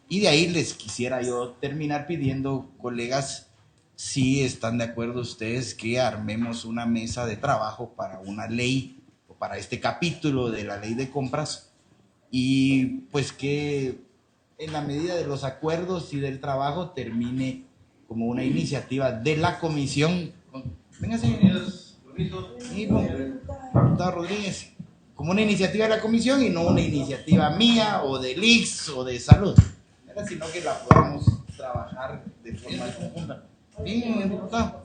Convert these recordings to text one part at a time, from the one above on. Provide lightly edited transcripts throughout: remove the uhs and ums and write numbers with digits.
Y de ahí les quisiera yo terminar pidiendo, colegas, si están de acuerdo ustedes que armemos una mesa de trabajo para una ley o para este capítulo de la ley de compras, y pues que en la medida de los acuerdos y del trabajo termine como una iniciativa de la comisión. Véngase, diputado Rodríguez, como una iniciativa de la comisión y no una iniciativa mía o del IX o de salud, sino que la podamos trabajar de forma conjunta. Bien, diputado.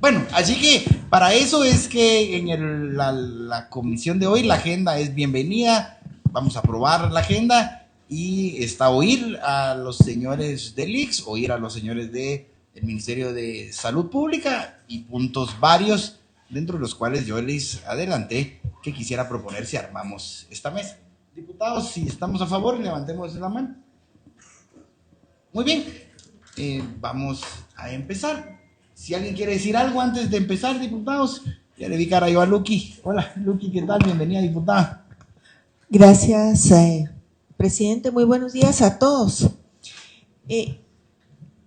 Bueno, así que para eso es que en la comisión de hoy la agenda es bienvenida. Vamos a aprobar la agenda y está oír a los señores del IX, oír a los señores del Ministerio de Salud Pública y puntos varios, dentro de los cuales yo les adelanté que quisiera proponer si armamos esta mesa. Diputados, si estamos a favor, levantemos la mano. Muy bien, vamos a empezar. Si alguien quiere decir algo antes de empezar, diputados, ya le vi cara yo a Luqui. Hola, Luqui, ¿qué tal? Bienvenida, diputada. Gracias, presidente. Muy buenos días a todos.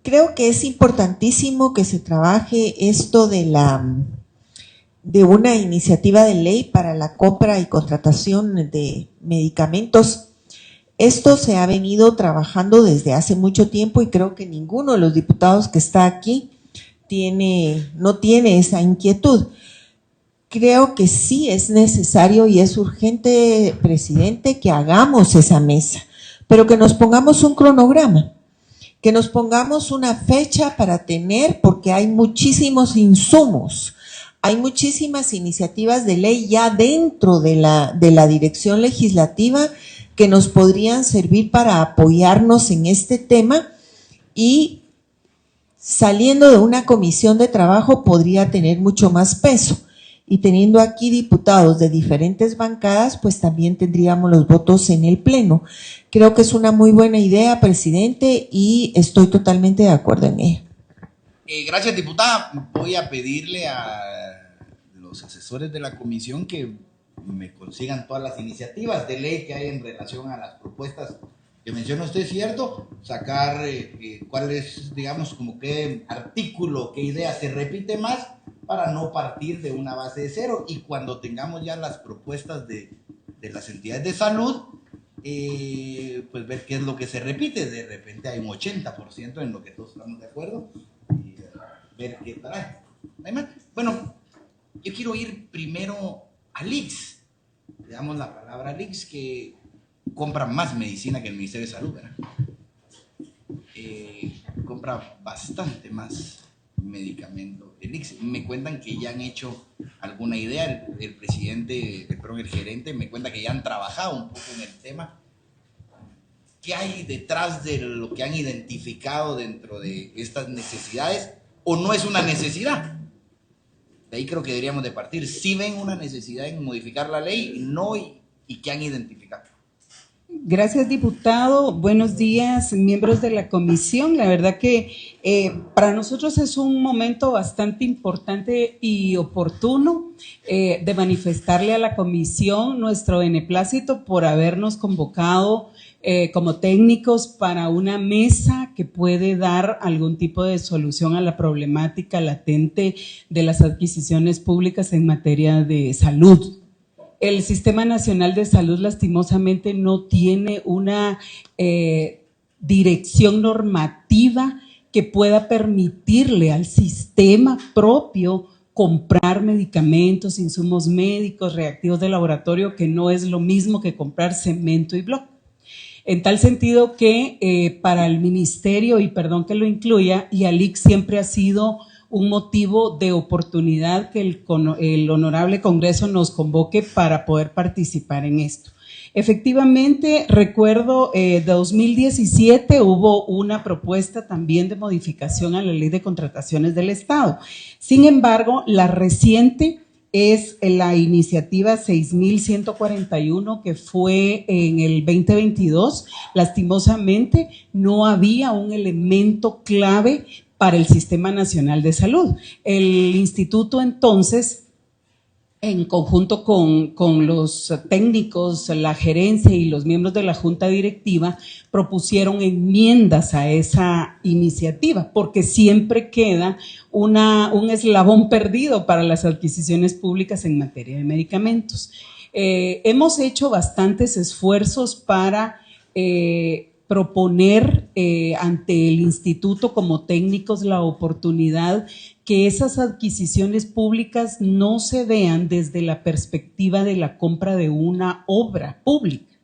Creo que es importantísimo que se trabaje esto de una iniciativa de ley para la compra y contratación de medicamentos. Esto se ha venido trabajando desde hace mucho tiempo y creo que ninguno de los diputados que está aquí no tiene esa inquietud. Creo que sí es necesario y es urgente, presidente, que hagamos esa mesa, pero que nos pongamos un cronograma, que nos pongamos una fecha para tener, porque hay muchísimos insumos, hay muchísimas iniciativas de ley ya dentro de la dirección legislativa que nos podrían servir para apoyarnos en este tema, y saliendo de una comisión de trabajo podría tener mucho más peso. Y teniendo aquí diputados de diferentes bancadas, pues también tendríamos los votos en el pleno. Creo que es una muy buena idea, presidente, y estoy totalmente de acuerdo en ella. Gracias, diputada. Voy a pedirle a los asesores de la comisión que me consigan todas las iniciativas de ley que hay en relación a las propuestas que menciona usted, ¿cierto? Sacar cuál es, digamos, como qué artículo, qué idea se repite más, para no partir de una base de cero, y cuando tengamos ya las propuestas de las entidades de salud, pues ver qué es lo que se repite. De repente hay un 80% en lo que todos estamos de acuerdo, y ver qué trae. Bueno, yo quiero ir primero al IX. Le damos la palabra al IX, que compra más medicina que el Ministerio de Salud, ¿verdad? Compra bastante más medicamento. El IX, me cuentan que ya han hecho alguna idea, el gerente me cuenta que ya han trabajado un poco en el tema. ¿Qué hay detrás de lo que han identificado dentro de estas necesidades? ¿O no es una necesidad? De ahí creo que deberíamos de partir. Si ven una necesidad en modificar la ley, no, y qué han identificado. Gracias, diputado. Buenos días, miembros de la comisión. La verdad que para nosotros es un momento bastante importante y oportuno de manifestarle a la comisión nuestro beneplácito por habernos convocado como técnicos para una mesa que puede dar algún tipo de solución a la problemática latente de las adquisiciones públicas en materia de salud. El Sistema Nacional de Salud lastimosamente no tiene una dirección normativa que pueda permitirle al sistema propio comprar medicamentos, insumos médicos, reactivos de laboratorio, que no es lo mismo que comprar cemento y bloque. En tal sentido que para el ministerio, y perdón que lo incluya, y al IX siempre ha sido un motivo de oportunidad que el honorable Congreso nos convoque para poder participar en esto. Efectivamente, recuerdo 2017 hubo una propuesta también de modificación a la Ley de Contrataciones del Estado. Sin embargo, la reciente es la iniciativa 6141, que fue en el 2022. Lastimosamente, no había un elemento clave para el Sistema Nacional de Salud. El instituto entonces en conjunto con los técnicos, la gerencia y los miembros de la junta directiva, propusieron enmiendas a esa iniciativa, porque siempre queda un eslabón perdido para las adquisiciones públicas en materia de medicamentos. Hemos hecho bastantes esfuerzos para proponer ante el instituto como técnicos la oportunidad que esas adquisiciones públicas no se vean desde la perspectiva de la compra de una obra pública,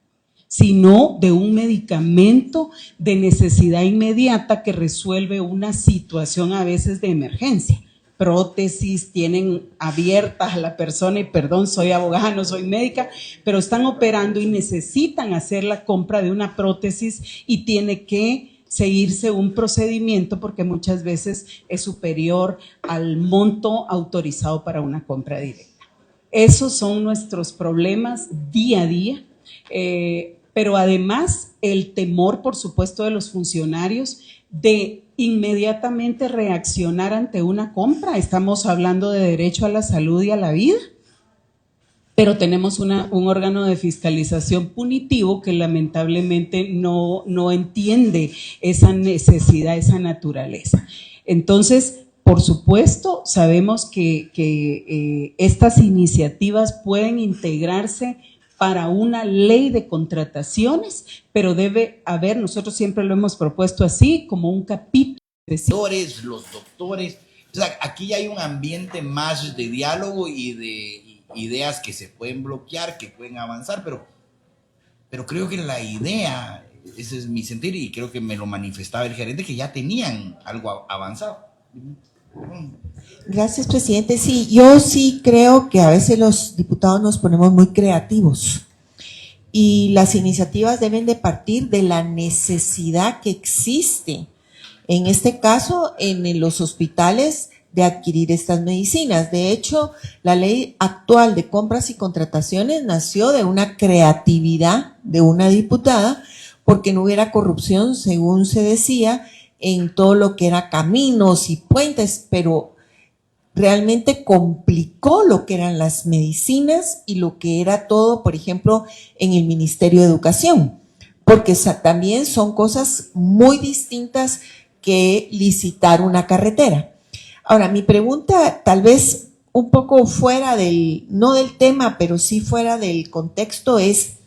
sino de un medicamento de necesidad inmediata que resuelve una situación a veces de emergencia. Prótesis, tienen abiertas a la persona, y perdón, soy abogada, no soy médica, pero están operando y necesitan hacer la compra de una prótesis y tiene que seguirse un procedimiento porque muchas veces es superior al monto autorizado para una compra directa. Esos son nuestros problemas día a día, pero además el temor, por supuesto, de los funcionarios de inmediatamente reaccionar ante una compra. Estamos hablando de derecho a la salud y a la vida, pero tenemos un órgano de fiscalización punitivo que lamentablemente no entiende esa necesidad, esa naturaleza. Entonces, por supuesto, sabemos que estas iniciativas pueden integrarse para una ley de contrataciones, pero debe haber, nosotros siempre lo hemos propuesto así, como un capítulo. Los doctores, o sea, aquí hay un ambiente más de diálogo y de ideas que se pueden bloquear, que pueden avanzar, pero creo que la idea, ese es mi sentir, y creo que me lo manifestaba el gerente, que ya tenían algo avanzado. Gracias, presidente. Sí, yo sí creo que a veces los diputados nos ponemos muy creativos y las iniciativas deben de partir de la necesidad que existe, en este caso, en los hospitales, de adquirir estas medicinas. De hecho, la ley actual de compras y contrataciones nació de una creatividad de una diputada, porque no hubiera corrupción, según se decía, en todo lo que era caminos y puentes, pero realmente complicó lo que eran las medicinas y lo que era todo, por ejemplo, en el Ministerio de Educación, porque también son cosas muy distintas que licitar una carretera. Ahora, mi pregunta, tal vez un poco fuera no del tema, pero sí fuera del contexto, es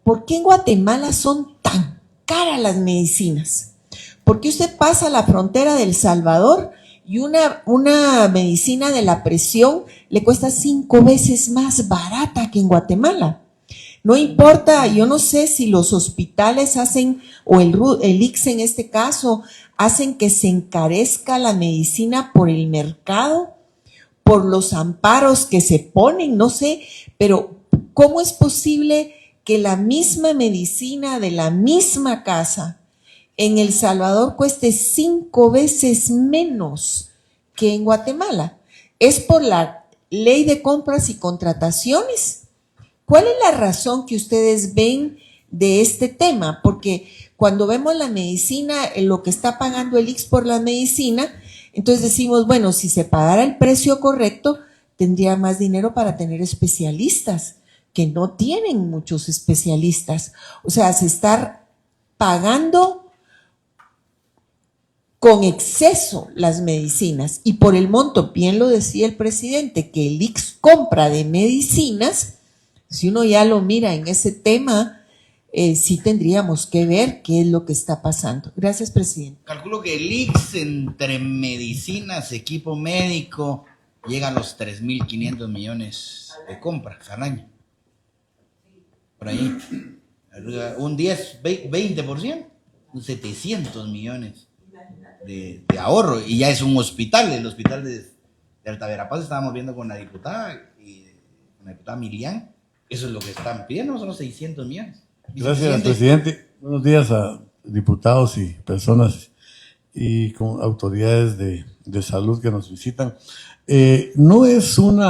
¿por qué en Guatemala son tan caras las medicinas? ¿Por qué usted pasa la frontera de El Salvador y una medicina de la presión le cuesta 5 veces más barata que en Guatemala? No importa, yo no sé si los hospitales hacen, o el ICS en este caso, hacen que se encarezca la medicina por el mercado, por los amparos que se ponen, no sé, pero ¿cómo es posible que la misma medicina de la misma casa en El Salvador cueste 5 veces menos que en Guatemala? ¿Es por la ley de compras y contrataciones? ¿Cuál es la razón que ustedes ven de este tema? Porque cuando vemos la medicina, lo que está pagando el ICS por la medicina, entonces decimos, bueno, si se pagara el precio correcto, tendría más dinero para tener especialistas, que no tienen muchos especialistas. O sea, se está pagando con exceso las medicinas, y por el monto, bien lo decía el presidente, que el ICS compra de medicinas. Si uno ya lo mira en ese tema, sí tendríamos que ver qué es lo que está pasando. Gracias, presidente. Calculo que el ICS entre medicinas, equipo médico, llega a los 3.500 millones de compras al año. Por ahí. Un 20%, 700 millones de ahorro. Y ya es un hospital, el hospital de Alta Verapaz, estábamos viendo con la diputada Miriam. Eso es lo que están pidiendo, son los 600 millones. Gracias, presidente. Buenos días a diputados y personas y con autoridades de salud que nos visitan. No es un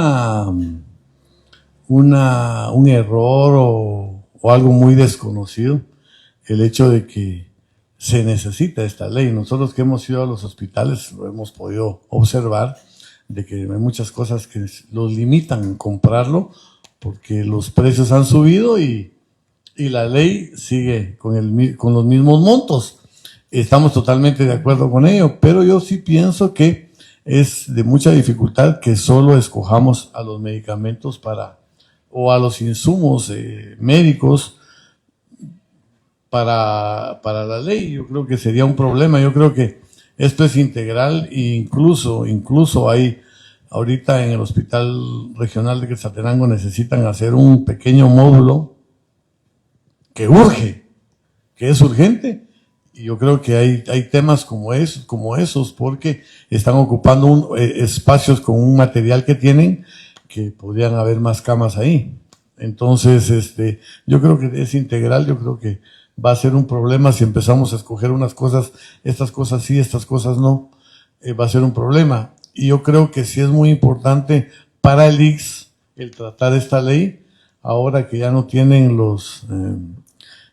error o algo muy desconocido el hecho de que se necesita esta ley. Nosotros que hemos ido a los hospitales lo hemos podido observar. de que hay muchas cosas que los limitan a comprarlo porque los precios han subido y la ley sigue con los mismos montos. Estamos totalmente de acuerdo con ello, pero yo sí pienso que es de mucha dificultad que solo escojamos a los medicamentos o a los insumos médicos para la ley. Yo creo que sería un problema. Yo creo que esto es integral e incluso hay ahorita en el Hospital Regional de Quetzaltenango necesitan hacer un pequeño módulo que urge, que es urgente. Y yo creo que hay temas como esos, porque están ocupando espacios con un material que tienen, que podrían haber más camas ahí. Entonces, yo creo que es integral, yo creo que va a ser un problema si empezamos a escoger unas cosas, estas cosas sí, estas cosas no, va a ser un problema. Y yo creo que sí es muy importante para el IX el tratar esta ley, ahora que ya no tienen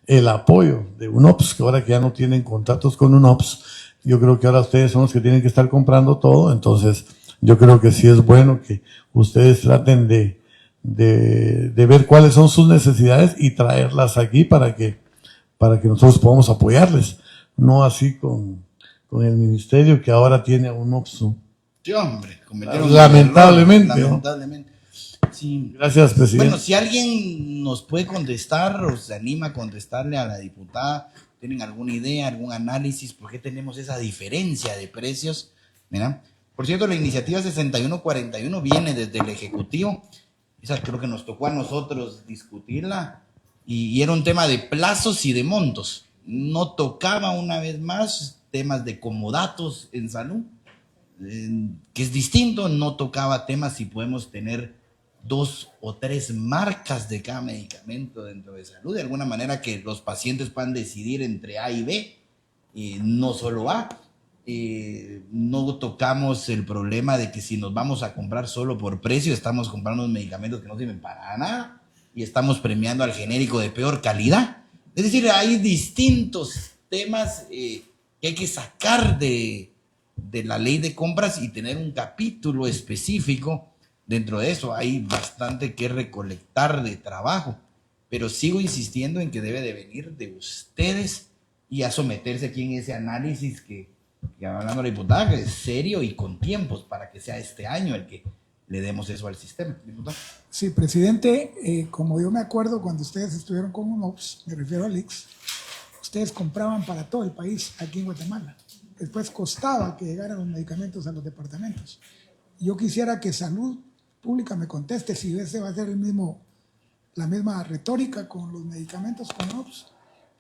el apoyo de UNOPS, que ahora que ya no tienen contratos con UNOPS, yo creo que ahora ustedes son los que tienen que estar comprando todo. Entonces yo creo que sí es bueno que ustedes traten de ver cuáles son sus necesidades y traerlas aquí para que nosotros podamos apoyarles, no así con el ministerio que ahora tiene a UNOPS, ¿no? Sí, hombre, cometieron lamentablemente, un error, ¿no? lamentablemente. Sí. Gracias, presidente. Bueno, si alguien nos puede contestar o se anima a contestarle a la diputada, tienen alguna idea, algún análisis, por qué tenemos esa diferencia de precios. Mira, por cierto, la iniciativa 6141 viene desde el Ejecutivo. Esa creo que nos tocó a nosotros discutirla y era un tema de plazos y de montos. No tocaba una vez más temas de comodatos en salud, que es distinto. No tocaba temas si podemos tener 2 o 3 marcas de cada medicamento dentro de salud, de alguna manera que los pacientes puedan decidir entre A y B, no solo A. No tocamos el problema de que si nos vamos a comprar solo por precio, estamos comprando medicamentos que no sirven para nada y estamos premiando al genérico de peor calidad. Es decir, hay distintos temas que hay que sacar de la ley de compras y tener un capítulo específico. Dentro de eso hay bastante que recolectar de trabajo, pero sigo insistiendo en que debe de venir de ustedes y a someterse aquí en ese análisis que hablando la diputada, que es serio y con tiempos para que sea este año el que le demos eso al sistema. Diputada. Sí, presidente, como yo me acuerdo cuando ustedes estuvieron con UNOPS, me refiero al IX, ustedes compraban para todo el país aquí en Guatemala. Después costaba que llegaran los medicamentos a los departamentos. Yo quisiera que Salud Pública me conteste si ese va a ser la misma retórica con los medicamentos con UNOPS,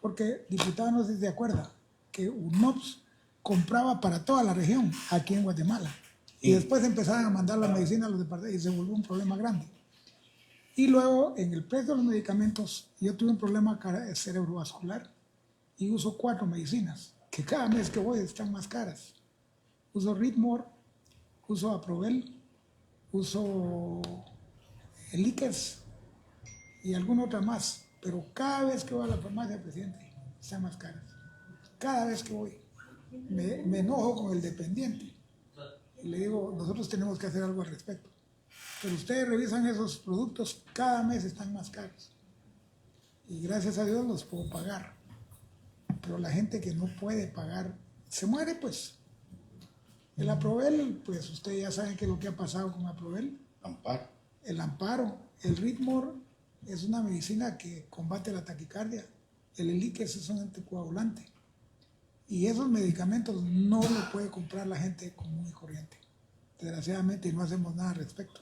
porque diputado no sé si se acuerda que UNOPS compraba para toda la región aquí en Guatemala y después empezaban a mandar la medicina a los departamentos y se volvió un problema grande. Y luego en el precio de los medicamentos yo tuve un problema cerebrovascular y uso 4 medicinas que cada mes que voy están más caras. Uso Ritmor, uso Aprovel, uso Eliquers y alguna otra más, pero cada vez que voy a la farmacia, presidente, están más caras. Cada vez que voy me enojo con el dependiente y le digo, nosotros tenemos que hacer algo al respecto, pero ustedes revisan esos productos, cada mes están más caros y gracias a Dios los puedo pagar, pero la gente que no puede pagar se muere. Pues el Aprovel, pues ustedes ya saben qué es lo que ha pasado con Aprovel. Amparo. El Amparo, el Ritmor es una medicina que combate la taquicardia, el Eliquis es un anticoagulante y esos medicamentos no lo puede comprar la gente común y corriente, desgraciadamente, y no hacemos nada al respecto.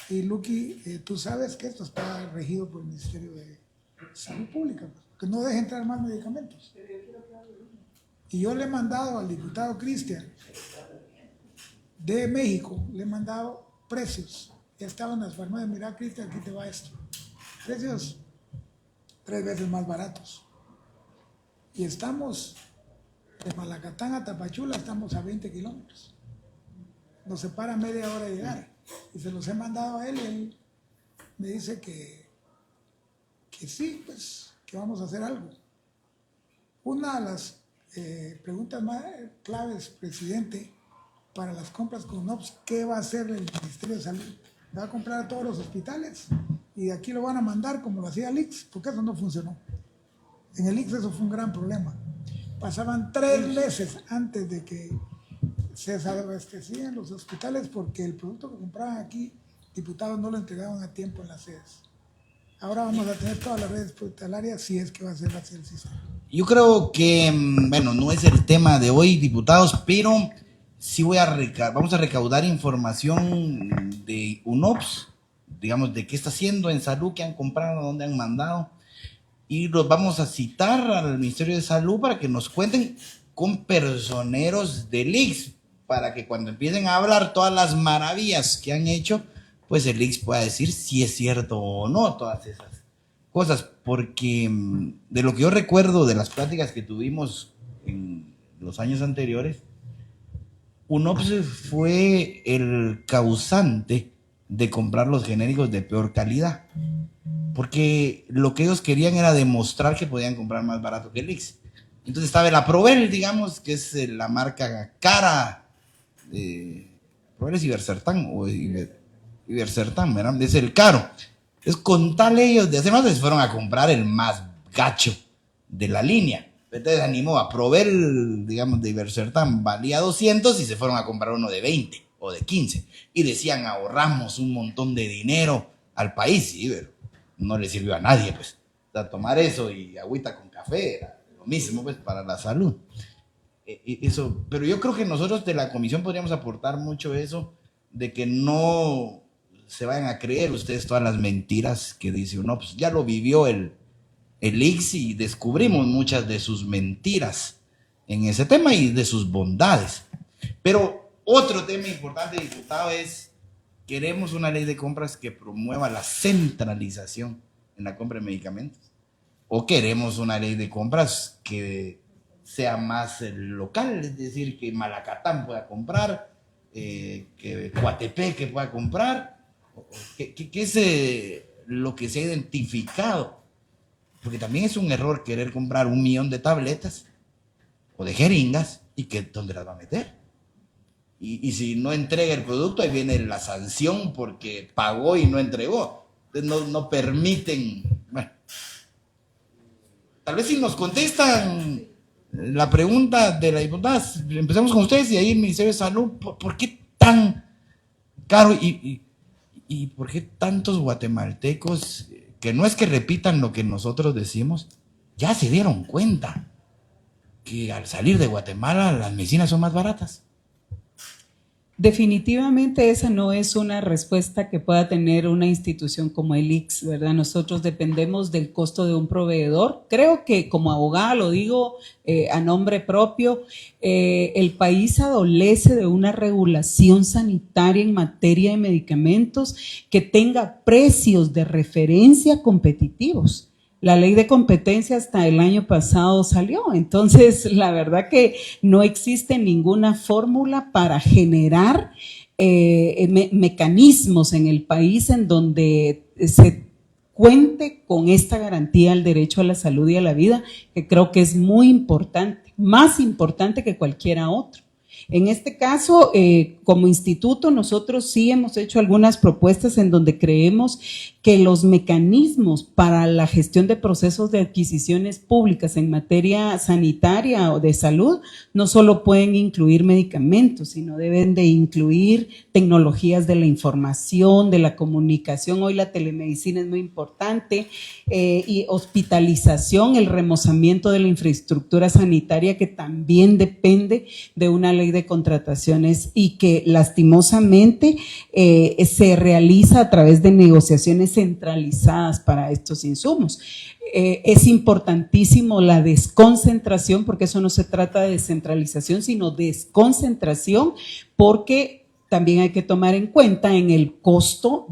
Y Luqui, tú sabes que esto está regido por el Ministerio de Salud Pública, que no deje entrar más medicamentos. Y yo le he mandado al diputado Cristian de México, le he mandado precios. Ya estaba en las farmacias, mira Cristian, aquí te va esto. Precios 3 veces más baratos. Y estamos de Malacatán a Tapachula, estamos a 20 kilómetros. Nos separa media hora de llegar. Y se los he mandado a él y él me dice que sí, pues, que vamos a hacer algo. Una de las preguntas más claves, presidente, para las compras con UNOPS, ¿qué va a hacer el Ministerio de Salud? ¿Va a comprar a todos los hospitales? Y de aquí lo van a mandar como lo hacía el ICS, porque eso no funcionó. En el ICS eso fue un gran problema. Pasaban 3 meses antes de que se desabastecían los hospitales porque el producto que compraban aquí, diputados no lo entregaban a tiempo en las sedes. Ahora vamos a tener todas las redes hospitalarias si es que va a ser así el sistema. Yo creo que, bueno, no es el tema de hoy, diputados, pero sí vamos a recaudar información de UNOPS, digamos, de qué está haciendo en salud, qué han comprado, dónde han mandado, y los vamos a citar al Ministerio de Salud para que nos cuenten con personeros del ICS, para que cuando empiecen a hablar todas las maravillas que han hecho, pues el ICS pueda decir si es cierto o no todas esas cosas, porque de lo que yo recuerdo de las pláticas que tuvimos en los años anteriores, UNOPS fue el causante de comprar los genéricos de peor calidad, porque lo que ellos querían era demostrar que podían comprar más barato que el ICS. Entonces estaba el Aprovel, digamos, que es la marca cara, Aprovel es Ibercertan, o Ibercertan, ¿verdad? Es el caro. Entonces, con tal ellos de hacer más, se fueron a comprar el más gacho de la línea. Entonces animó a Aprovel, digamos, de Ibercertan, valía 200 y se fueron a comprar uno de 20 o de 15. Y decían, ahorramos un montón de dinero al país, sí, pero no le sirvió a nadie, pues. O sea, tomar eso y agüita con café era lo mismo, pues, para la salud. Eso, pero yo creo que nosotros de la comisión podríamos aportar mucho eso, de que no se vayan a creer ustedes todas las mentiras que dice uno. Pues ya lo vivió el ICS y descubrimos muchas de sus mentiras en ese tema y de sus bondades. Pero otro tema importante, diputado, es queremos una ley de compras que promueva la centralización en la compra de medicamentos, o queremos una ley de compras que sea más local, es decir, que Malacatán pueda comprar, que Coatepeque pueda comprar. ¿Qué es lo que se ha identificado? Porque también es un error querer comprar 1 millón de tabletas o de jeringas y que ¿dónde las va a meter? Y si no entrega el producto, ahí viene la sanción porque pagó y no entregó. Entonces no permiten. Bueno, tal vez si nos contestan la pregunta de la diputada, empecemos con ustedes y ahí el Ministerio de Salud, ¿por qué tan caro y por qué tantos guatemaltecos, que no es que repitan lo que nosotros decimos, ya se dieron cuenta que al salir de Guatemala las medicinas son más baratas? Definitivamente esa no es una respuesta que pueda tener una institución como el ICS, ¿verdad? Nosotros dependemos del costo de un proveedor. Creo que como abogada, lo digo a nombre propio, el país adolece de una regulación sanitaria en materia de medicamentos que tenga precios de referencia competitivos. La ley de competencia hasta el año pasado salió, entonces la verdad que no existe ninguna fórmula para generar mecanismos en el país en donde se cuente con esta garantía al derecho a la salud y a la vida, que creo que es muy importante, más importante que cualquiera otro. En este caso, como instituto, nosotros sí hemos hecho algunas propuestas en donde creemos que los mecanismos para la gestión de procesos de adquisiciones públicas en materia sanitaria o de salud no solo pueden incluir medicamentos, sino deben de incluir tecnologías de la información, de la comunicación. Hoy la telemedicina es muy importante, y hospitalización, el remozamiento de la infraestructura sanitaria, que también depende de una ley de contrataciones y que lastimosamente se realiza a través de negociaciones centralizadas para estos insumos. Es importantísimo la desconcentración, porque eso no se trata de descentralización, sino desconcentración, porque también hay que tomar en cuenta en el costo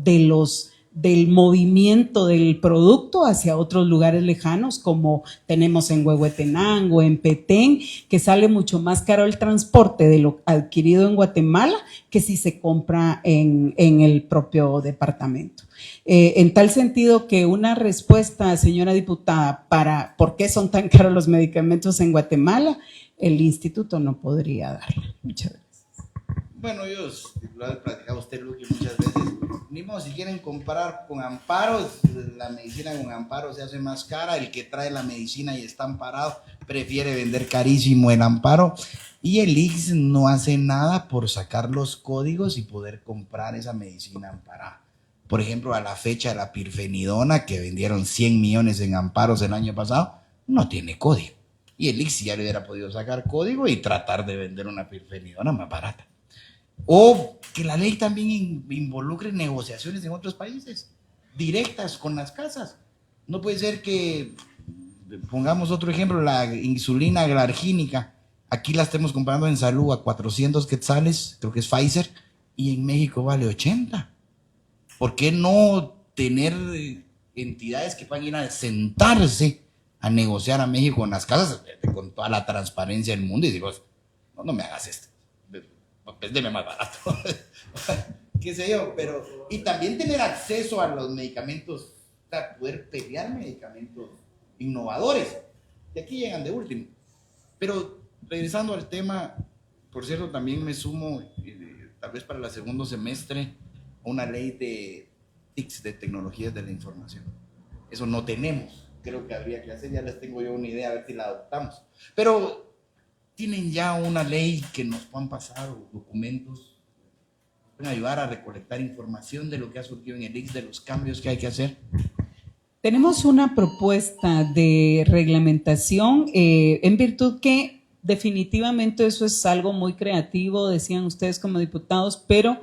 del movimiento del producto hacia otros lugares lejanos, como tenemos en Huehuetenango o en Petén, que sale mucho más caro el transporte de lo adquirido en Guatemala que si se compra en el propio departamento. En tal sentido que una respuesta, señora diputada, para por qué son tan caros los medicamentos en Guatemala, el instituto no podría darla. Muchas gracias. Bueno, yo lo he platicado a usted, Luque, muchas veces. Ni modo, si quieren comparar con amparos, la medicina con amparo se hace más cara. El que trae la medicina y está amparado prefiere vender carísimo el amparo. Y el ICS no hace nada por sacar los códigos y poder comprar esa medicina amparada. Por ejemplo, a la fecha, la pirfenidona, que vendieron 100 millones en amparos el año pasado, no tiene código. Y el ICS ya le hubiera podido sacar código y tratar de vender una pirfenidona más barata. O que la ley también involucre negociaciones en otros países, directas con las casas. No puede ser que, pongamos otro ejemplo, la insulina glargínica, aquí la estemos comprando en Salud a 400 quetzales, creo que es Pfizer, y en México vale 80. ¿Por qué no tener entidades que puedan ir a sentarse a negociar a México en las casas con toda la transparencia del mundo y digo, no me hagas esto? Véndeme más barato, qué sé yo, pero y también tener acceso a los medicamentos, o sea, poder pelear medicamentos innovadores, que aquí llegan de último. Pero regresando al tema, por cierto, también me sumo, tal vez para el segundo semestre, a una ley de TICs, de tecnologías de la información. Eso no tenemos, creo que habría que hacer, ya les tengo yo una idea, a ver si la adoptamos. Pero tienen ya una ley que nos puedan pasar, o documentos, pueden ayudar a recolectar información de lo que ha surgido en el ICS, de los cambios que hay que hacer. Tenemos una propuesta de reglamentación en virtud que definitivamente eso es algo muy creativo, decían ustedes como diputados, pero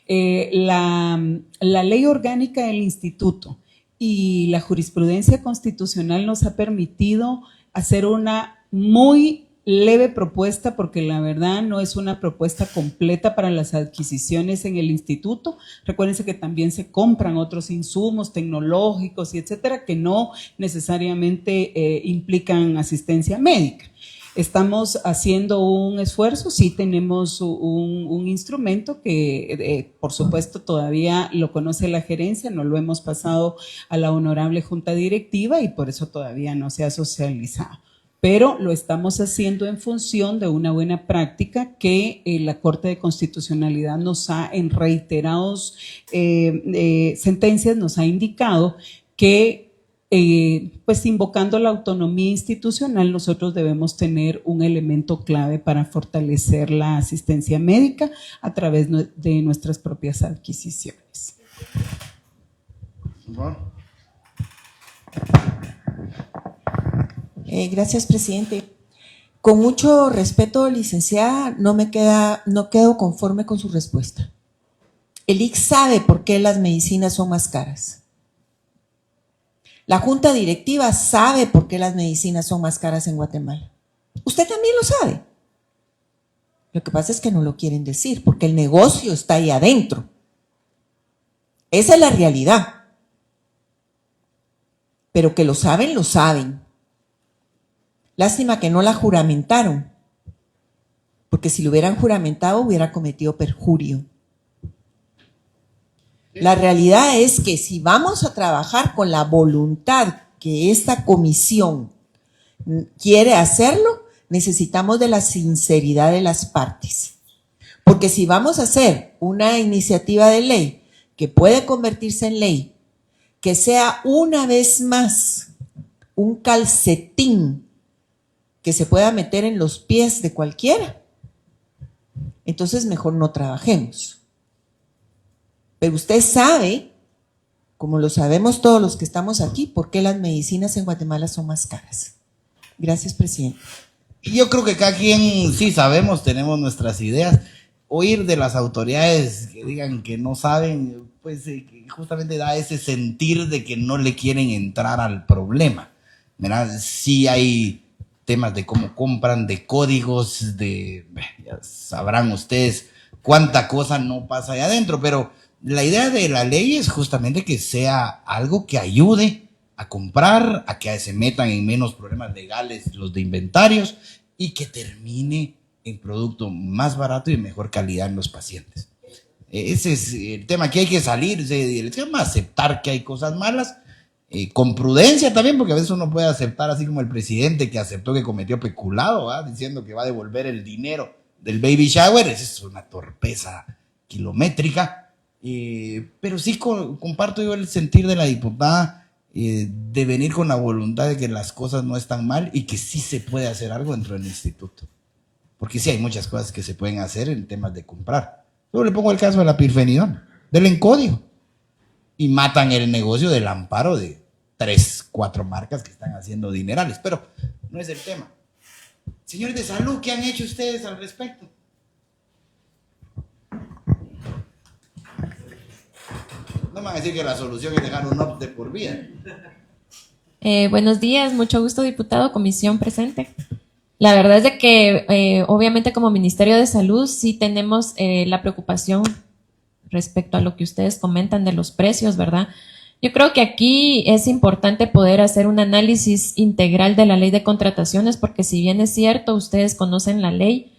la ley orgánica del instituto y la jurisprudencia constitucional nos ha permitido hacer una muy leve propuesta, porque la verdad no es una propuesta completa para las adquisiciones en el instituto. Recuérdense que también se compran otros insumos tecnológicos y etcétera, que no necesariamente implican asistencia médica. Estamos haciendo un esfuerzo, sí tenemos un instrumento que por supuesto todavía lo conoce la gerencia, no lo hemos pasado a la honorable junta directiva y por eso todavía no se ha socializado. Pero lo estamos haciendo en función de una buena práctica que la Corte de Constitucionalidad nos ha, en reiterados sentencias, nos ha indicado que, pues invocando la autonomía institucional, nosotros debemos tener un elemento clave para fortalecer la asistencia médica a través de nuestras propias adquisiciones. Bueno. Gracias, presidente. Con mucho respeto, licenciada, no quedo conforme con su respuesta. El ICS sabe por qué las medicinas son más caras. La junta directiva sabe por qué las medicinas son más caras en Guatemala. Usted también lo sabe. Lo que pasa es que no lo quieren decir, porque el negocio está ahí adentro. Esa es la realidad. Pero que lo saben, lo saben. Lástima que no la juramentaron, porque si lo hubieran juramentado hubiera cometido perjurio. La realidad es que si vamos a trabajar con la voluntad que esta comisión quiere hacerlo, necesitamos de la sinceridad de las partes. Porque si vamos a hacer una iniciativa de ley que puede convertirse en ley, que sea una vez más un calcetín que se pueda meter en los pies de cualquiera, entonces mejor no trabajemos. Pero usted sabe, como lo sabemos todos los que estamos aquí, por qué las medicinas en Guatemala son más caras. Gracias, presidente. Yo creo que cada quien, sí sabemos, tenemos nuestras ideas. Oír de las autoridades que digan que no saben, pues justamente da ese sentir de que no le quieren entrar al problema. ¿Verdad? Sí hay temas de cómo compran, de códigos, ya sabrán ustedes cuánta cosa no pasa ahí adentro, pero la idea de la ley es justamente que sea algo que ayude a comprar, a que se metan en menos problemas legales los de inventarios y que termine en producto más barato y de mejor calidad en los pacientes. Ese es el tema que hay que salir del tema, aceptar que hay cosas malas, con prudencia también, porque a veces uno puede aceptar, así como el presidente que aceptó que cometió peculado, ¿verdad? Diciendo que va a devolver el dinero del baby shower, esa es una torpeza kilométrica, pero sí comparto yo el sentir de la diputada de venir con la voluntad de que las cosas no están mal y que sí se puede hacer algo dentro del instituto. Porque sí hay muchas cosas que se pueden hacer en temas de comprar. Yo le pongo el caso de la pirfenidona, del encódigo. Y matan el negocio del amparo de 3, 4 marcas que están haciendo dinerales. Pero no es el tema. Señores de salud, ¿qué han hecho ustedes al respecto? No me van a decir que la solución es dejar un OPS de por vida. Buenos días, mucho gusto, diputado, comisión presente. La verdad es de que obviamente como Ministerio de Salud sí tenemos la preocupación respecto a lo que ustedes comentan de los precios, ¿verdad? Yo creo que aquí es importante poder hacer un análisis integral de la ley de contrataciones, porque si bien es cierto, ustedes conocen la ley,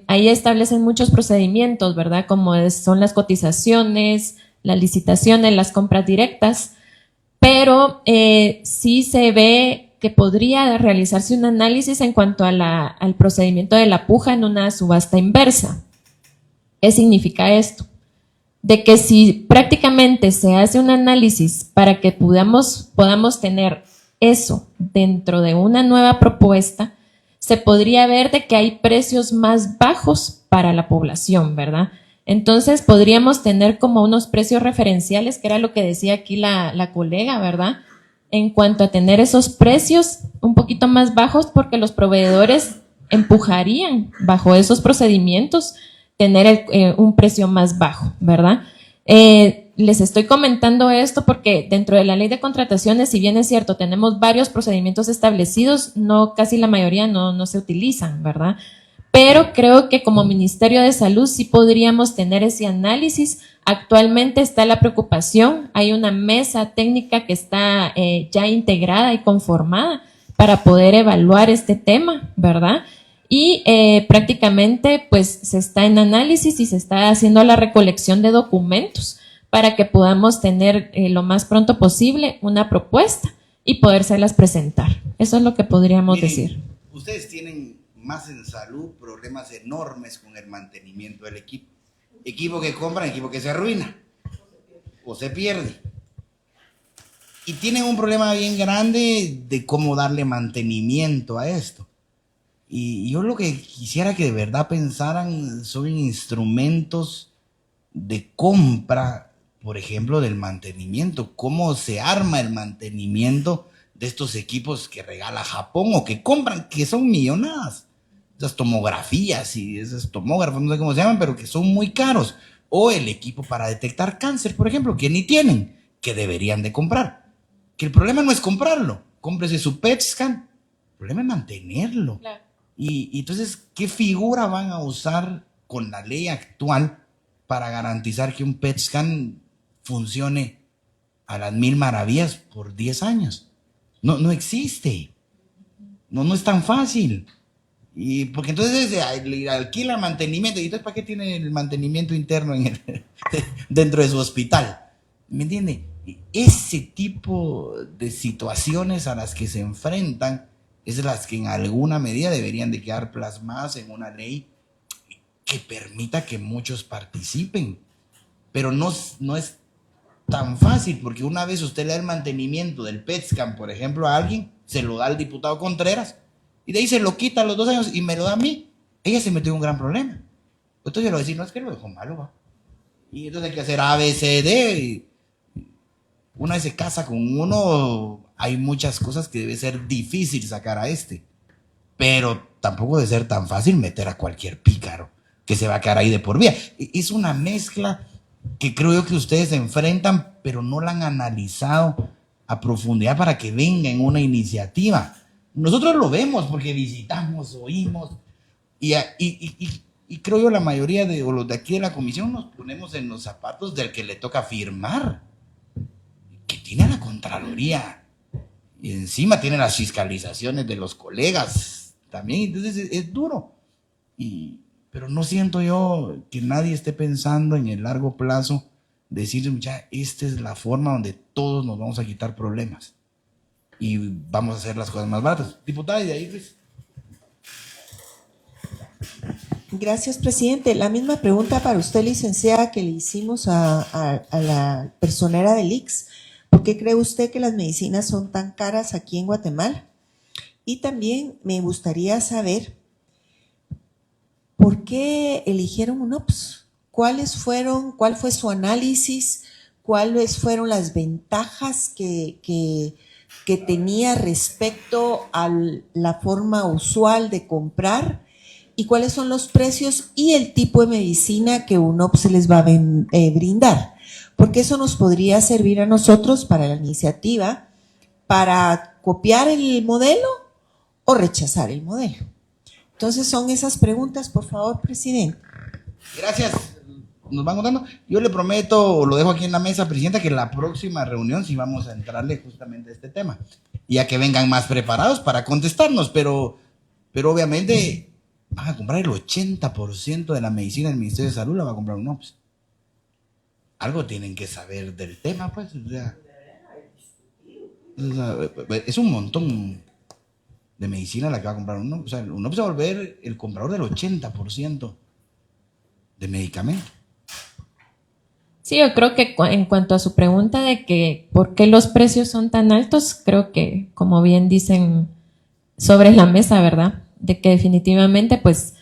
ahí establecen muchos procedimientos, ¿verdad? Como son las cotizaciones, las licitaciones, las compras directas, pero sí se ve que podría realizarse un análisis en cuanto a al procedimiento de la puja en una subasta inversa. ¿Qué significa esto? De que si prácticamente se hace un análisis para que podamos tener eso dentro de una nueva propuesta, se podría ver de que hay precios más bajos para la población, ¿verdad? Entonces podríamos tener como unos precios referenciales, que era lo que decía aquí la colega, ¿verdad? En cuanto a tener esos precios un poquito más bajos, porque los proveedores empujarían bajo esos procedimientos tener un precio más bajo, ¿verdad? Les estoy comentando esto porque dentro de la ley de contrataciones, si bien es cierto, tenemos varios procedimientos establecidos, casi la mayoría no se utilizan, ¿verdad? Pero creo que como Ministerio de Salud sí podríamos tener ese análisis. Actualmente está la preocupación, hay una mesa técnica que está ya integrada y conformada para poder evaluar este tema, ¿verdad? Y prácticamente pues se está en análisis y se está haciendo la recolección de documentos para que podamos tener lo más pronto posible una propuesta y podérselas presentar. Eso es lo que podríamos decir. Ustedes tienen más en salud problemas enormes con el mantenimiento del equipo. Equipo que compran, equipo que se arruina o se pierde. Y tienen un problema bien grande de cómo darle mantenimiento a esto. Y yo lo que quisiera que de verdad pensaran son instrumentos de compra, por ejemplo, del mantenimiento. ¿Cómo se arma el mantenimiento de estos equipos que regala Japón o que compran, que son millonadas? Esas tomografías y esos tomógrafos, no sé cómo se llaman, pero que son muy caros. O el equipo para detectar cáncer, por ejemplo, que ni tienen, que deberían de comprar. Que el problema no es comprarlo, cómprese su PET scan, el problema es mantenerlo. Claro. Y entonces, ¿qué figura van a usar con la ley actual para garantizar que un PET scan funcione a las 1000 maravillas por 10 años? No existe. No es tan fácil. Y porque entonces le alquila mantenimiento. ¿Y entonces para qué tiene el mantenimiento interno dentro de su hospital? ¿Me entiende? Ese tipo de situaciones a las que se enfrentan es las que en alguna medida deberían de quedar plasmadas en una ley que permita que muchos participen. Pero no es tan fácil, porque una vez usted le da el mantenimiento del PET scan, por ejemplo, a alguien, se lo da al diputado Contreras, y de ahí se lo quita a los 2 años y me lo da a mí. Ella se metió en un gran problema. Entonces yo le voy a decir, no, es que lo dejó malo, va. Y entonces hay que hacer A, B, C, D. Y una vez se casa con uno, hay muchas cosas que debe ser difícil sacar a pero tampoco debe ser tan fácil meter a cualquier pícaro que se va a quedar ahí de por vida. Es una mezcla que creo yo que ustedes se enfrentan, pero no la han analizado a profundidad para que venga en una iniciativa. Nosotros lo vemos porque visitamos, oímos, y creo yo la mayoría de los de aquí de la comisión nos ponemos en los zapatos del que le toca firmar, que tiene la Contraloría, y encima tiene las fiscalizaciones de los colegas también, entonces es duro. Pero no siento yo que nadie esté pensando en el largo plazo, decir, ya, esta es la forma donde todos nos vamos a quitar problemas y vamos a hacer las cosas más baratas. Diputada, y de ahí, Luis. Gracias, presidente. La misma pregunta para usted, licenciada, que le hicimos a la personera del IX. ¿Por qué cree usted que las medicinas son tan caras aquí en Guatemala? Y también me gustaría saber por qué eligieron UNOPS. ¿Cuál fue su análisis? ¿Cuáles fueron las ventajas que tenía respecto a la forma usual de comprar? ¿Y cuáles son los precios y el tipo de medicina que UNOPS les va a brindar? Porque eso nos podría servir a nosotros para la iniciativa, para copiar el modelo o rechazar el modelo. Entonces son esas preguntas, por favor, presidente. Gracias. Nos van contando. Yo le prometo, lo dejo aquí en la mesa, presidenta, que en la próxima reunión sí vamos a entrarle justamente a este tema. Y a que vengan más preparados para contestarnos, pero obviamente van a comprar el 80% de la medicina del Ministerio de Salud, la va a comprar UNOPS. Algo tienen que saber del tema, pues. O sea, es un montón de medicina la que va a comprar UNOPS. O sea, UNOPS va a volver el comprador del 80% de medicamentos. Sí, yo creo que en cuanto a su pregunta de que por qué los precios son tan altos, creo que, como bien dicen sobre la mesa, ¿verdad? De que definitivamente, pues,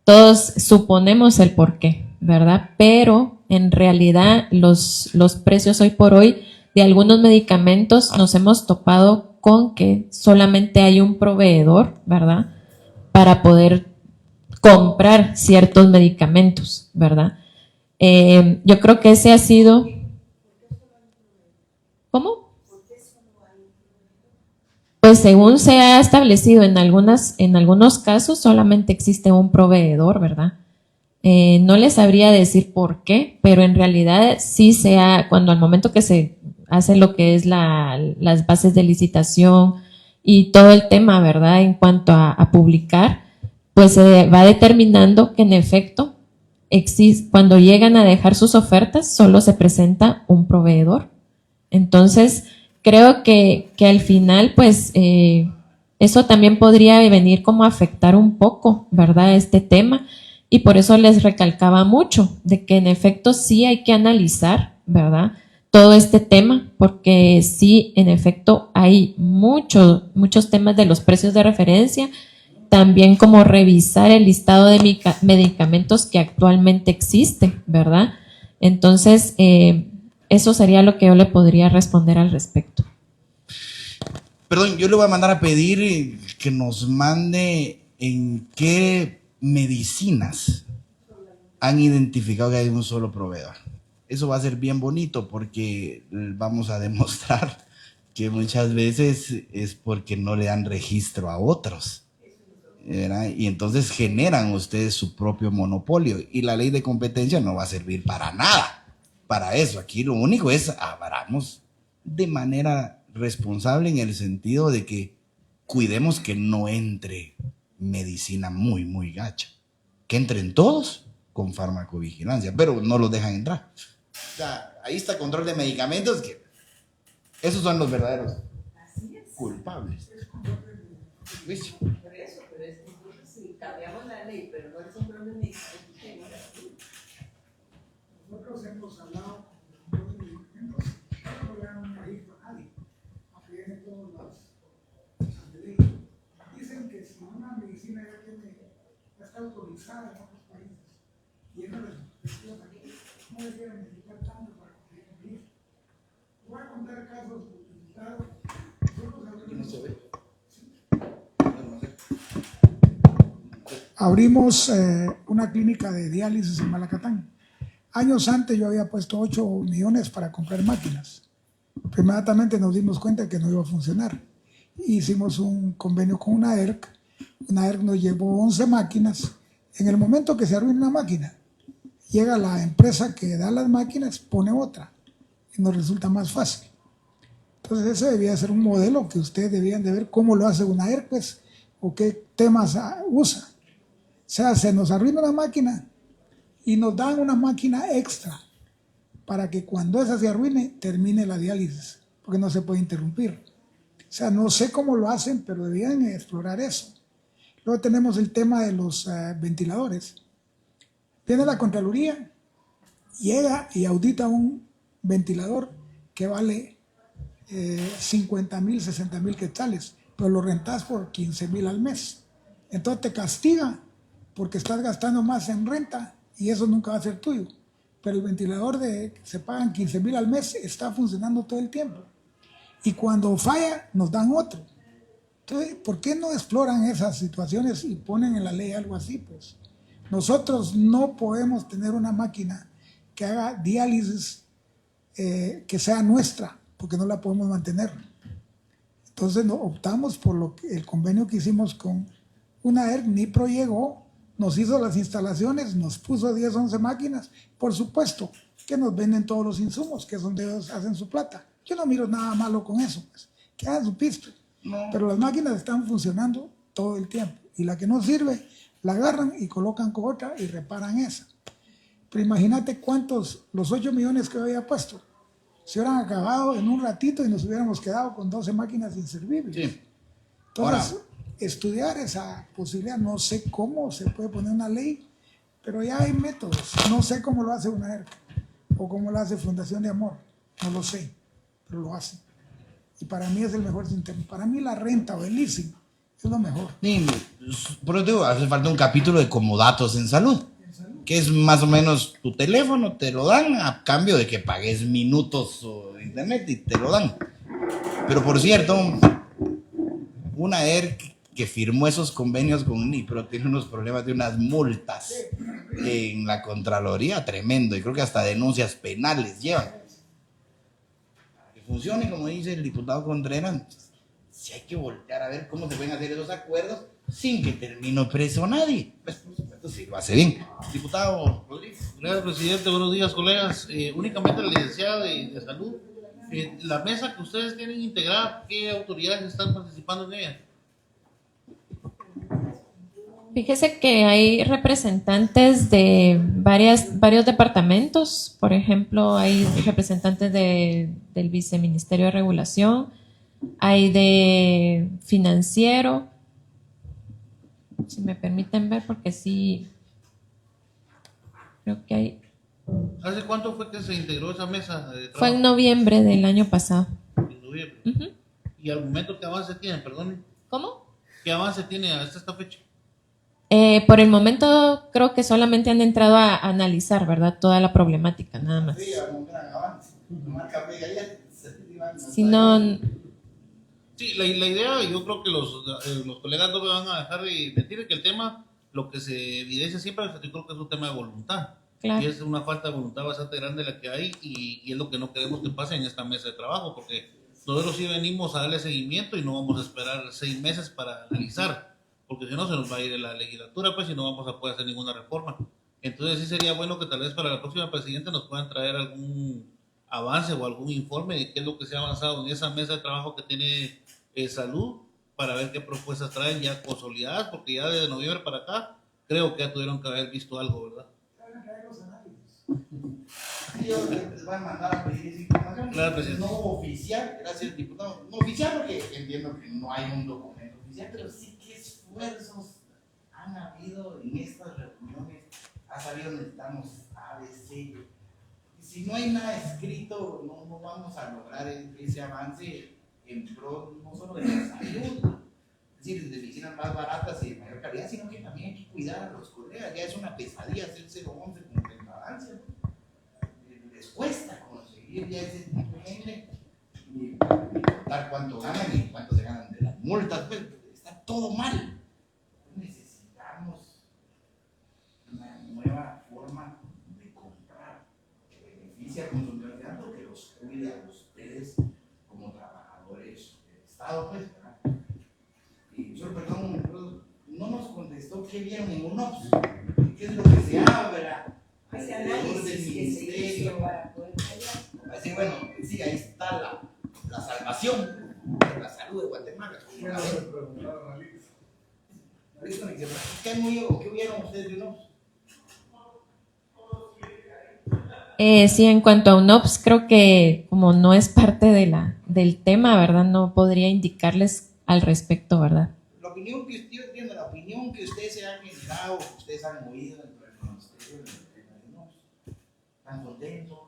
todos suponemos el por qué, ¿verdad? Pero en realidad los precios hoy por hoy de algunos medicamentos nos hemos topado con que solamente hay un proveedor, ¿verdad? Para poder comprar ciertos medicamentos, ¿verdad? Yo creo que ese ha sido... ¿Cómo? Pues según se ha establecido en algunos casos solamente existe un proveedor, ¿verdad? No les sabría decir por qué, pero en realidad sí cuando al momento que se hace lo que es las bases de licitación y todo el tema, ¿verdad? En cuanto a publicar, pues se va determinando que en efecto cuando llegan a dejar sus ofertas solo se presenta un proveedor. Entonces, creo que al final, pues, eso también podría venir como a afectar un poco, ¿verdad? Este tema. Y por eso les recalcaba mucho de que en efecto sí hay que analizar, ¿verdad? Todo este tema, porque sí, en efecto, hay muchos temas de los precios de referencia, también como revisar el listado de medicamentos que actualmente existe, ¿verdad? Entonces, eso sería lo que yo le podría responder al respecto. Perdón, yo le voy a mandar a pedir que nos mande en qué medicinas han identificado que hay un solo proveedor. Eso va a ser bien bonito porque vamos a demostrar que muchas veces es porque no le dan registro a otros, ¿verdad? Y entonces generan ustedes su propio monopolio y la ley de competencia no va a servir para nada para eso. Aquí lo único es abramos de manera responsable en el sentido de que cuidemos que no entre medicina muy, muy gacha. Que entren todos con farmacovigilancia, pero no los dejan entrar. O sea, ahí está control de medicamentos, que esos son los verdaderos culpables. ¿Viste? Por eso, pero es que si cambiamos la ley, pero no es control de medicamentos. Nosotros hemos hablado con los medicamentos, no le dan un registro a nadie, aunque vienen todos las de ley. Dicen que si una medicina ya está autorizada en otros países y es una restricción aquí, no le quieren necesitar tanto para conseguir un registro. Voy a contar casos utilizados. Abrimos una clínica de diálisis en Malacatán. Años antes yo había puesto 8 millones para comprar máquinas. Pero inmediatamente nos dimos cuenta que no iba a funcionar. Hicimos un convenio con una ERC. Una ERC nos llevó 11 máquinas. En el momento que se arruina una máquina, llega la empresa que da las máquinas, pone otra. Y nos resulta más fácil. Entonces ese debía ser un modelo que ustedes debían de ver cómo lo hace una ERC, pues, o qué temas usa. O sea, se nos arruina una máquina y nos dan una máquina extra para que cuando esa se arruine, termine la diálisis, porque no se puede interrumpir. O sea, no sé cómo lo hacen, pero debían explorar eso. Luego tenemos el tema de los ventiladores. Viene la Contraloría, llega y audita un ventilador que vale 50,000, 60,000 quetzales, pero lo rentas por 15,000 al mes. Entonces te castiga porque estás gastando más en renta y eso nunca va a ser tuyo. Pero el ventilador se pagan 15,000 al mes, está funcionando todo el tiempo. Y cuando falla, nos dan otro. Entonces, ¿por qué no exploran esas situaciones y ponen en la ley algo así? Pues nosotros no podemos tener una máquina que haga diálisis que sea nuestra, porque no la podemos mantener. Entonces optamos por el convenio que hicimos con UNAER. NIPRO llegó, nos hizo las instalaciones, nos puso 10, 11 máquinas. Por supuesto que nos venden todos los insumos, que es donde ellos hacen su plata. Yo no miro nada malo con eso, pues, que hagan su pisto. No. Pero las máquinas están funcionando todo el tiempo. Y la que no sirve, la agarran y colocan con otra y reparan esa. Pero imagínate los 8 millones que había puesto, se hubieran acabado en un ratito y nos hubiéramos quedado con 12 máquinas inservibles. Sí. Entonces, estudiar esa posibilidad, no sé cómo se puede poner una ley, pero ya hay métodos. No sé cómo lo hace UNAER o cómo lo hace Fundación de Amor, no lo sé, pero lo hace. Y para mí es el mejor sistema. Para mí la renta o el leasing es lo mejor. Sí, por eso digo, hace falta un capítulo de comodatos en salud, que es más o menos tu teléfono, te lo dan a cambio de que pagues minutos o internet y te lo dan. Pero por cierto, UNAER que firmó esos convenios con NIPRO tiene unos problemas de unas multas en la Contraloría tremendo, y creo que hasta denuncias penales llevan. Para que funcione, como dice el diputado Contreras, si hay que voltear a ver cómo se pueden hacer esos acuerdos sin que termine preso nadie. Pues por supuesto sí lo hace bien. Diputado Rodríguez. Gracias, presidente. Buenos días, colegas. Únicamente la licenciada de Salud. La mesa que ustedes tienen integrada, ¿qué autoridades están participando en ella? Fíjese que hay representantes de varios departamentos. Por ejemplo, hay representantes del Viceministerio de Regulación, hay de Financiero. Si me permiten ver, porque sí, creo que hay. ¿Hace cuánto fue que se integró esa mesa de trabajo? Fue en noviembre del año pasado. En noviembre. Uh-huh. ¿Y al momento qué avance tiene? Perdón. ¿Cómo? ¿Qué avance tiene hasta esta fecha? Por el momento creo que solamente han entrado a analizar, ¿verdad? Toda la problemática, nada más. Si no... Sí, la idea, yo creo que los colegas no me van a dejar de mentir, que el tema, lo que se evidencia siempre, yo creo que es un tema de voluntad. Claro. Y es una falta de voluntad bastante grande la que hay, y es lo que no queremos que pase en esta mesa de trabajo, porque nosotros sí venimos a darle seguimiento y no vamos a esperar 6 meses para analizar, porque si no se nos va a ir en la legislatura, pues, y no vamos a poder hacer ninguna reforma. Entonces sí sería bueno que tal vez para la próxima presidenta nos puedan traer algún avance o algún informe de qué es lo que se ha avanzado en esa mesa de trabajo que tiene Salud, para ver qué propuestas traen ya consolidadas, porque ya desde noviembre para acá creo que ya tuvieron que haber visto algo, ¿verdad? Yo les voy a mandar a pedir esa información. Claro, presidente. No oficial, gracias diputado. No oficial porque entiendo que no hay un documento oficial, pero sí qué esfuerzos han habido en estas reuniones. Ha sabido necesitamos ABC. Si no hay nada escrito, no vamos a lograr ese avance en pro no solo de la salud, es decir, de medicinas más baratas y de mayor calidad, sino que también hay que cuidar a los colegas. Ya es una pesadilla hacer 011 con tecnavancia. Les cuesta conseguir ya ese tipo de gente y dar cuánto ganan y cuánto se ganan de las multas. Pues está todo mal. Necesitamos una nueva forma de comprar que beneficie al consumidor final, porque los cuide a ustedes como trabajadores del Estado, pues. Y solo, perdón, no nos contestó qué vieron en UNOPS, qué es lo que se habla alrededor del ministerio. Así, bueno, sí, ahí está la salvación de la salud de Guatemala. ¿Qué vieron ustedes de UNOPS? Sí, en cuanto a UNOPS, creo que como no es parte del tema, ¿verdad? No podría indicarles al respecto, ¿verdad? La opinión que yo entiendo, la opinión que ustedes se han generado, que ustedes han oído dentro del ministerio ¿Están contentos?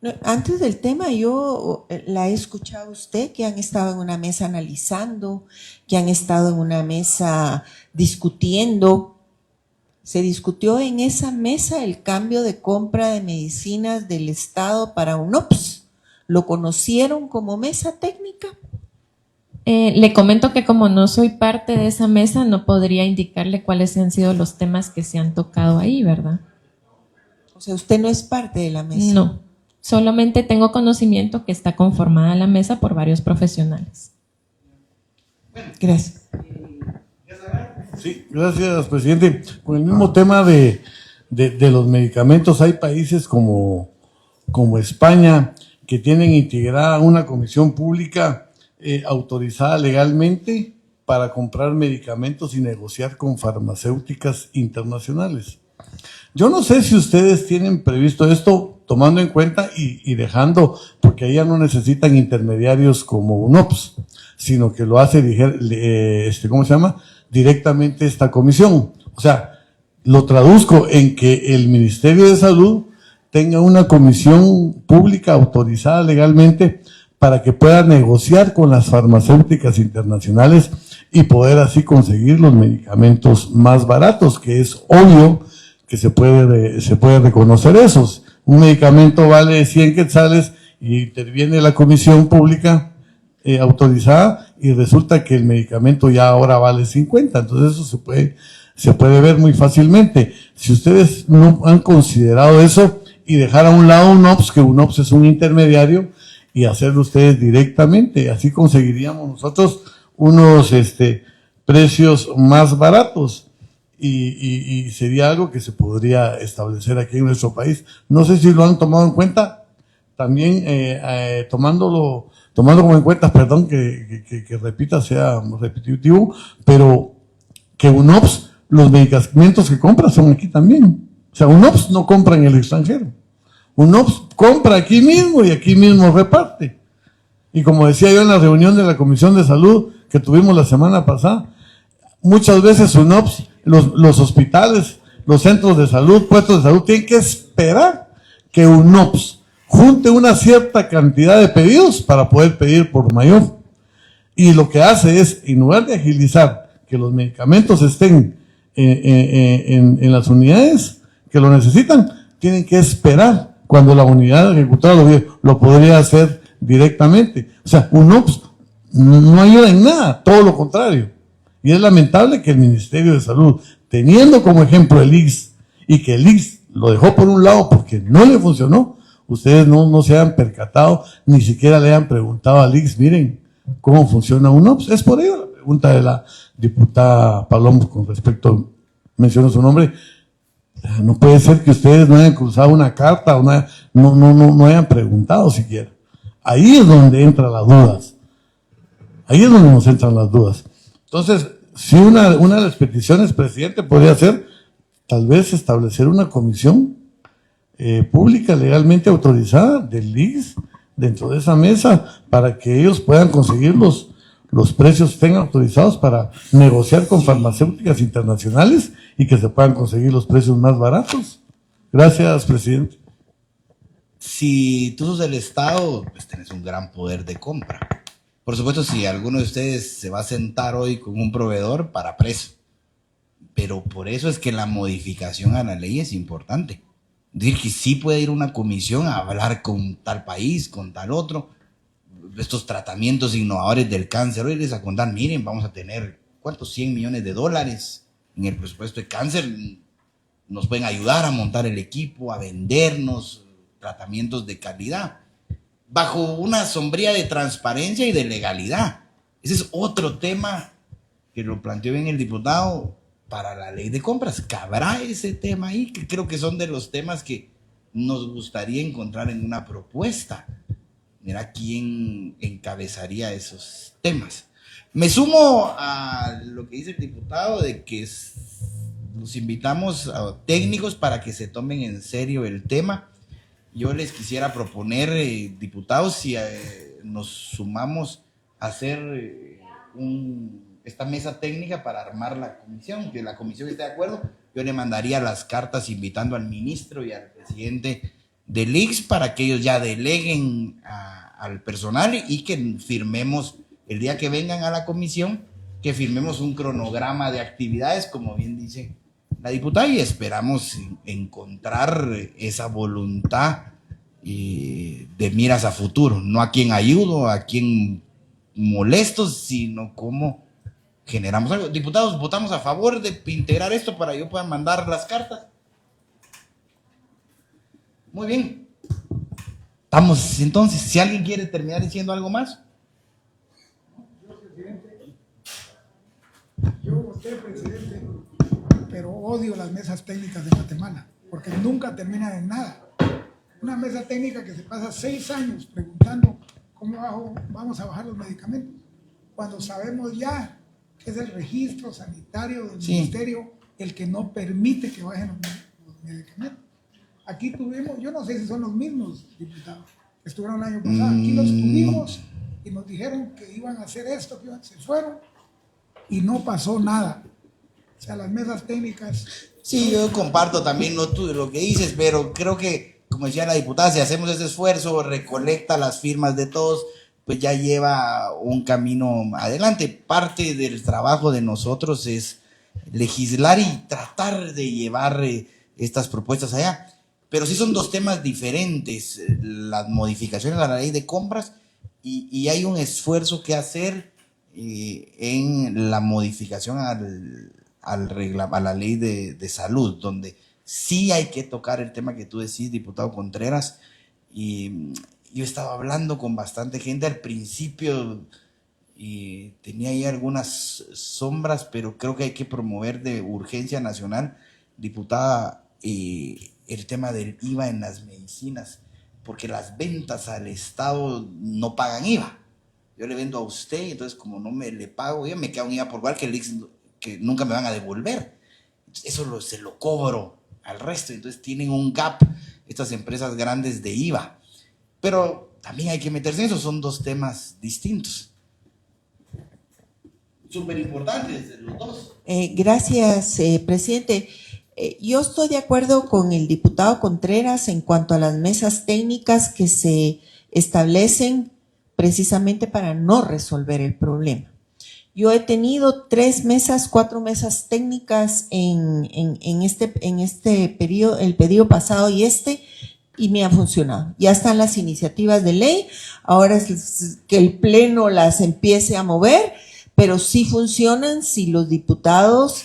No, antes del tema, yo la he escuchado a usted, que han estado en una mesa analizando, que han estado en una mesa discutiendo. ¿Se discutió en esa mesa el cambio de compra de medicinas del Estado para UNOPS? ¿Lo conocieron como mesa técnica? Le comento que como no soy parte de esa mesa, no podría indicarle cuáles han sido los temas que se han tocado ahí, ¿verdad? O sea, usted no es parte de la mesa. No, solamente tengo conocimiento que está conformada la mesa por varios profesionales. Gracias. Sí, gracias, presidente. Con el mismo tema de los medicamentos, hay países como España que tienen integrada una comisión pública autorizada legalmente para comprar medicamentos y negociar con farmacéuticas internacionales. Yo no sé si ustedes tienen previsto esto, tomando en cuenta y dejando, porque ahí ya no necesitan intermediarios como UNOPS, sino que lo hace, ¿cómo se llama?, directamente esta comisión. O sea, lo traduzco en que el Ministerio de Salud tenga una comisión pública autorizada legalmente para que pueda negociar con las farmacéuticas internacionales y poder así conseguir los medicamentos más baratos, que es obvio que se puede reconocer esos. Un medicamento vale 100 quetzales y interviene la comisión pública autorizada y resulta que el medicamento ya ahora vale 50. Entonces eso se puede ver muy fácilmente. Si ustedes no han considerado eso y dejar a un lado UNOPS, que UNOPS es un intermediario, y hacerlo ustedes directamente, así conseguiríamos nosotros unos precios más baratos y sería algo que se podría establecer aquí en nuestro país. No sé si lo han tomado en cuenta, también tomando como en cuenta, perdón que repita, sea repetitivo, pero que UNOPS, los medicamentos que compra son aquí también. O sea, UNOPS no compra en el extranjero. UNOPS compra aquí mismo y aquí mismo reparte. Y como decía yo en la reunión de la Comisión de Salud que tuvimos la semana pasada, muchas veces UNOPS, los hospitales, los centros de salud, puestos de salud, tienen que esperar que UNOPS junte una cierta cantidad de pedidos para poder pedir por mayor. Y lo que hace es, en lugar de agilizar que los medicamentos estén en las unidades que lo necesitan, tienen que esperar cuando la unidad ejecutora lo podría hacer directamente. O sea, UNOPS no ayuda en nada, todo lo contrario. Y es lamentable que el Ministerio de Salud, teniendo como ejemplo el IX, y que el IX lo dejó por un lado porque no le funcionó, ustedes no se han percatado, ni siquiera le han preguntado al IX, miren, ¿cómo funciona UNOPS? Es por ello la pregunta de la diputada Palomo con respecto, menciono su nombre. No puede ser que ustedes no hayan cruzado una carta o no hayan preguntado siquiera. Ahí es donde entran las dudas. Ahí es donde nos entran las dudas. Entonces, si una de las peticiones, presidente, podría ser tal vez establecer una comisión pública legalmente autorizada del IGS dentro de esa mesa para que ellos puedan conseguir los precios que estén autorizados para negociar con farmacéuticas internacionales y que se puedan conseguir los precios más baratos. Gracias, presidente. Si tú sos el Estado, pues tenés un gran poder de compra. Por supuesto, si alguno de ustedes se va a sentar hoy con un proveedor, para preso. Pero por eso es que la modificación a la ley es importante. Es decir, que sí puede ir una comisión a hablar con tal país, con tal otro, estos tratamientos innovadores del cáncer. Hoy les a contar, miren, vamos a tener, ¿cuántos? 100 millones de dólares en el presupuesto de cáncer. Nos pueden ayudar a montar el equipo, a vendernos tratamientos de calidad, bajo una sombría de transparencia y de legalidad. Ese es otro tema que lo planteó bien el diputado para la ley de compras. ¿Cabrá ese tema ahí? Que creo que son de los temas que nos gustaría encontrar en una propuesta. Mira quién encabezaría esos temas. Me sumo a lo que dice el diputado de que los invitamos a técnicos para que se tomen en serio el tema. Yo les quisiera proponer, diputados, si nos sumamos a hacer esta mesa técnica para armar la comisión, que la comisión esté de acuerdo. Yo le mandaría las cartas invitando al ministro y al presidente del ICS para que ellos ya deleguen al personal y que firmemos el día que vengan a la comisión, que firmemos un cronograma de actividades, como bien dice la diputada, y esperamos encontrar esa voluntad de miras a futuro, no a quien ayudo, a quien molesto, sino cómo generamos algo. Diputados, votamos a favor de integrar esto para que yo pueda mandar las cartas. Muy bien. Vamos, entonces, si alguien quiere terminar diciendo algo más. Yo voté presidente, pero odio las mesas técnicas de Guatemala, porque nunca terminan en nada. Una mesa técnica que se pasa 6 años preguntando cómo vamos a bajar los medicamentos, cuando sabemos ya que es el registro sanitario del ministerio el que no permite que bajen los medicamentos. Aquí tuvimos, yo no sé si son los mismos diputados que estuvieron el año pasado, aquí los tuvimos y nos dijeron que iban a hacer esto, se fueron y no pasó nada. O sea, las mesas técnicas... Sí, yo comparto también lo que dices, pero creo que, como decía la diputada, si hacemos ese esfuerzo, recolecta las firmas de todos, pues ya lleva un camino adelante. Parte del trabajo de nosotros es legislar y tratar de llevar estas propuestas allá. Pero sí son dos temas diferentes, las modificaciones a la ley de compras y hay un esfuerzo que hacer en la modificación a la ley de salud, donde sí hay que tocar el tema que tú decís, diputado Contreras. Y yo estaba hablando con bastante gente al principio y tenía ahí algunas sombras, pero creo que hay que promover de urgencia nacional, diputada, el tema del IVA en las medicinas, porque las ventas al Estado no pagan IVA. Yo le vendo a usted, entonces como no le pago, yo me queda un IVA por igual que el ICS, que nunca me van a devolver. Eso se lo cobro al resto, entonces tienen un gap estas empresas grandes de IVA. Pero también hay que meterse en eso, son dos temas distintos. Súper importantes los dos. Gracias, presidente. Yo estoy de acuerdo con el diputado Contreras en cuanto a las mesas técnicas que se establecen precisamente para no resolver el problema. Yo he tenido 4 mesas técnicas en este periodo, el periodo pasado y me ha funcionado. Ya están las iniciativas de ley, ahora es que el Pleno las empiece a mover, pero sí funcionan si los diputados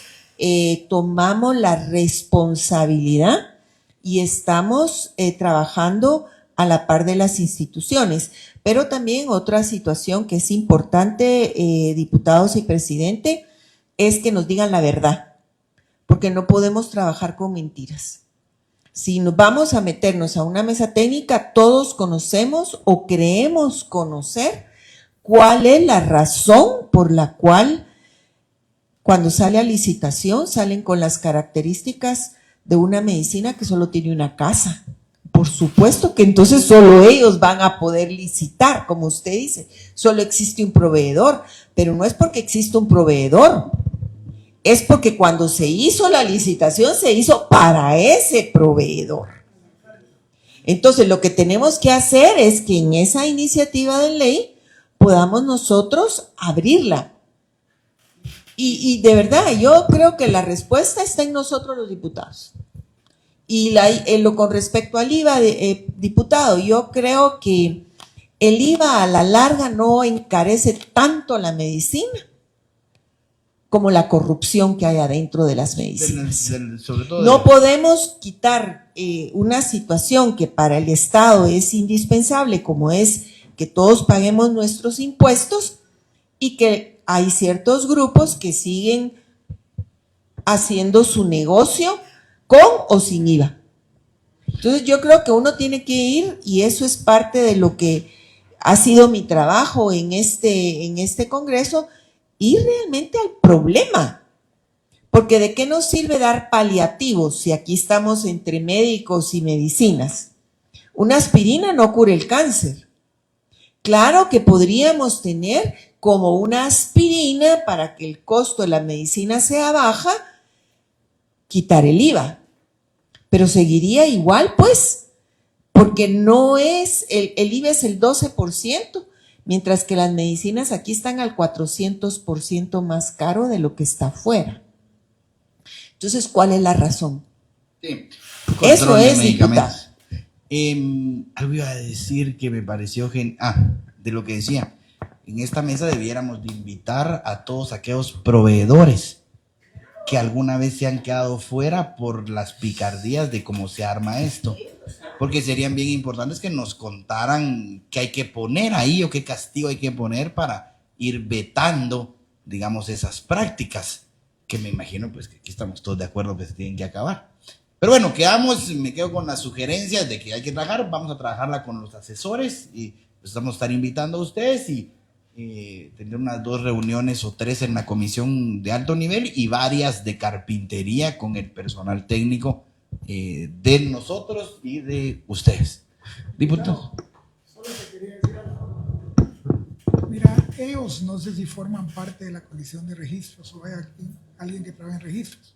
tomamos la responsabilidad y estamos trabajando a la par de las instituciones. Pero también otra situación que es importante, diputados y presidente, es que nos digan la verdad, porque no podemos trabajar con mentiras. Si nos vamos a meternos a una mesa técnica, todos conocemos o creemos conocer cuál es la razón por la cual cuando sale a licitación salen con las características de una medicina que solo tiene una casa. Por supuesto que entonces solo ellos van a poder licitar, como usted dice, solo existe un proveedor, pero no es porque existe un proveedor, es porque cuando se hizo la licitación se hizo para ese proveedor. Entonces lo que tenemos que hacer es que en esa iniciativa de ley podamos nosotros abrirla. Y de verdad, yo creo que la respuesta está en nosotros los diputados. Y con respecto al IVA, diputado, yo creo que el IVA a la larga no encarece tanto la medicina como la corrupción que hay adentro de las medicinas. No podemos quitar una situación que para el Estado es indispensable, como es que todos paguemos nuestros impuestos y que hay ciertos grupos que siguen haciendo su negocio con o sin IVA. Entonces yo creo que uno tiene que ir, y eso es parte de lo que ha sido mi trabajo en este Congreso, ir realmente al problema. Porque ¿de qué nos sirve dar paliativos si aquí estamos entre médicos y medicinas? Una aspirina no cura el cáncer. Claro que podríamos tener como una aspirina para que el costo de la medicina sea baja, quitar el IVA. Pero seguiría igual, pues, porque no es, el IVA es el 12%, mientras que las medicinas aquí están al 400% más caro de lo que está afuera. Entonces, ¿cuál es la razón? Sí. Eso es, diputada. Algo iba a decir que me pareció de lo que decía. En esta mesa debiéramos de invitar a todos aquellos proveedores que alguna vez se han quedado fuera por las picardías de cómo se arma esto. Porque serían bien importantes que nos contaran qué hay que poner ahí o qué castigo hay que poner para ir vetando, digamos, esas prácticas, que me imagino pues que aquí estamos todos de acuerdo que se tienen que acabar. Pero bueno, me quedo con las sugerencias de que hay que trabajar, vamos a trabajarla con los asesores y pues vamos a estar invitando a ustedes y tener unas 2 reuniones o 3 en la comisión de alto nivel y varias de carpintería con el personal técnico de nosotros y de ustedes. Diputado. Solo te quería decir algo. Mira, ellos no sé si forman parte de la comisión de registros o hay aquí alguien que trabaja en registros.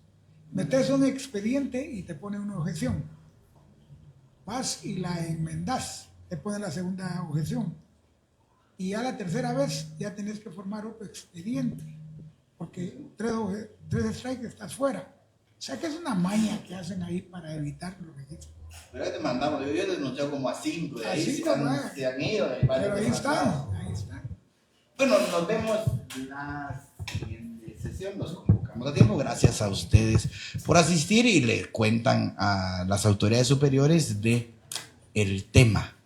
Metes un expediente y te pone una objeción. Vas y la enmendas, te pone la segunda objeción. Y ya la tercera vez ya tenés que formar otro expediente, porque 3 strikes estás fuera. O sea que es una maña que hacen ahí para evitar los registros. Pero ya te mandamos, yo denunciado como a 5, de ahí se han ido. Pero ahí están. Bueno, nos vemos en la siguiente sesión, nos convocamos a tiempo. Gracias a ustedes por asistir y le cuentan a las autoridades superiores de el tema